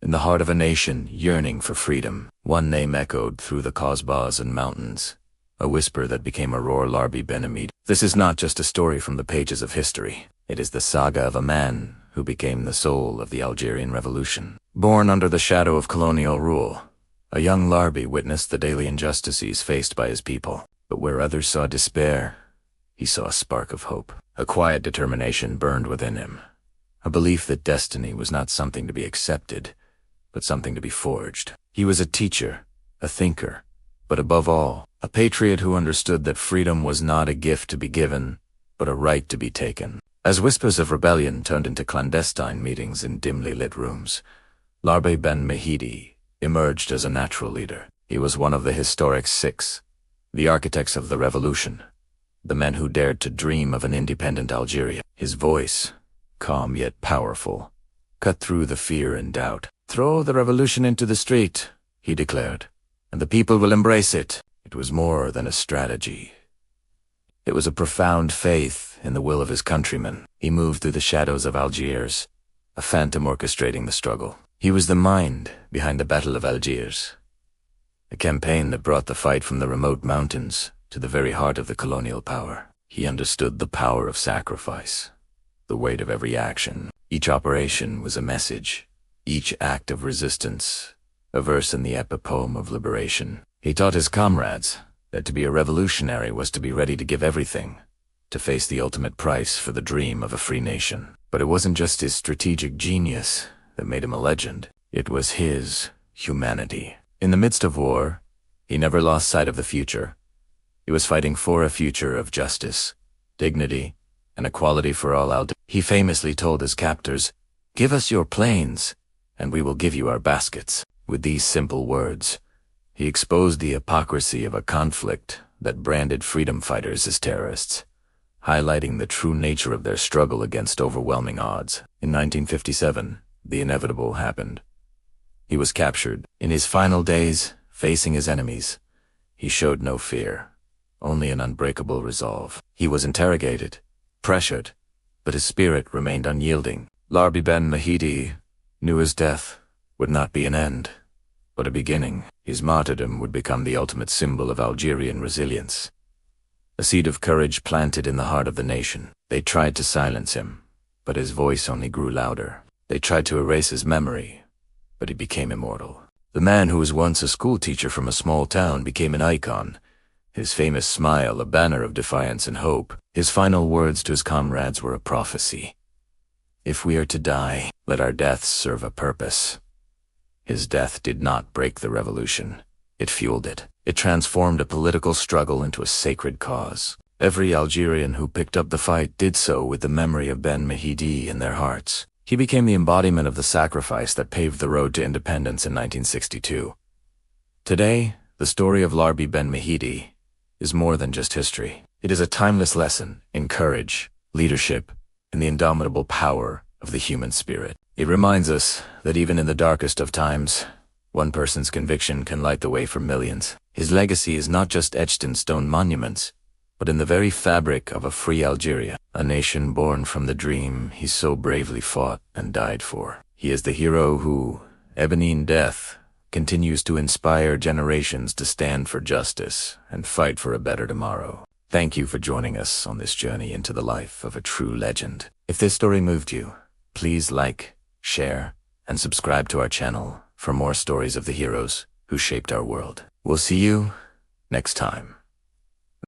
in the heart of a nation yearning for freedom. One name echoed through the Kasbahs and mountains, a whisper that became a roar. Larbi Ben M'hidi. This is not just a story from the pages of history. It is the saga of a man who became the soul of the Algerian Revolution. Born under the shadow of colonial rule, a young Larbi witnessed the daily injustices faced by his people. But where others saw despair, he saw a spark of hope. A quiet determination burned within him, a belief that destiny was not something to be accepted, but something to be forged. He was a teacher, a thinker, but above all, a patriot who understood that freedom was not a gift to be given, but a right to be taken. As whispers of rebellion turned into clandestine meetings in dimly lit rooms, Larbi Ben M'hidi emerged as a natural leader. He was one of the historic six, the architects of the revolution, the men who dared to dream of an independent Algeria. His voice, calm yet powerful, cut through the fear and doubt. "Throw the revolution into the street," he declared, "and the people will embrace it." It was more than a strategy. It was a profound faith in the will of his countrymen. He moved through the shadows of Algiers, a phantom orchestrating the struggle. He was the mind behind the Battle of Algiers, a campaign that brought the fight from the remote mountains to the very heart of the colonial power. He understood the power of sacrifice, the weight of every action. Each operation was a message, each act of resistance, a verse in the epic poem of liberation. He taught his comrades that to be a revolutionary was to be ready to give everything, to face the ultimate price for the dream of a free nation. But it wasn't just his strategic genius that made him a legend. It was his humanity. In the midst of war, he never lost sight of the future. He was fighting for a future of justice, dignity, and equality for all Algerians. He famously told his captors, "Give us your planes, and we will give you our baskets." With these simple words, he exposed the hypocrisy of a conflict that branded freedom fighters as terrorists, highlighting the true nature of their struggle against overwhelming odds. In 1957, the inevitable happened. He was captured. In his final days, facing his enemies, he showed no fear, only an unbreakable resolve. He was interrogated, pressured, but his spirit remained unyielding. Larbi Ben M'hidi knew his death would not be an end, but a beginning. His martyrdom would become the ultimate symbol of Algerian resilience, a seed of courage planted in the heart of the nation. They tried to silence him, but his voice only grew louder. They tried to erase his memory, but he became immortal. The man who was once a schoolteacher from a small town became an icon, his famous smile a banner of defiance and hope. His final words to his comrades were a prophecy. "If we are to die, let our deaths serve a purpose." His death did not break the revolution. It fueled it. It transformed a political struggle into a sacred cause. Every Algerian who picked up the fight did so with the memory of Ben M'hidi in their hearts. He became the embodiment of the sacrifice that paved the road to independence in 1962. Today, the story of Larbi Ben M'hidi is more than just history. It is a timeless lesson in courage, leadership, and the indomitable power of the human spirit. It reminds us that even in the darkest of times, one person's conviction can light the way for millions. His legacy is not just etched in stone monuments, but in the very fabric of a free Algeria, a nation born from the dream he so bravely fought and died for. He is the hero who, ebony in death, continues to inspire generations to stand for justice and fight for a better tomorrow. Thank you for joining us on this journey into the life of a true legend. If this story moved you, please like, share, and subscribe to our channel for more stories of the heroes who shaped our world. We'll see you next time.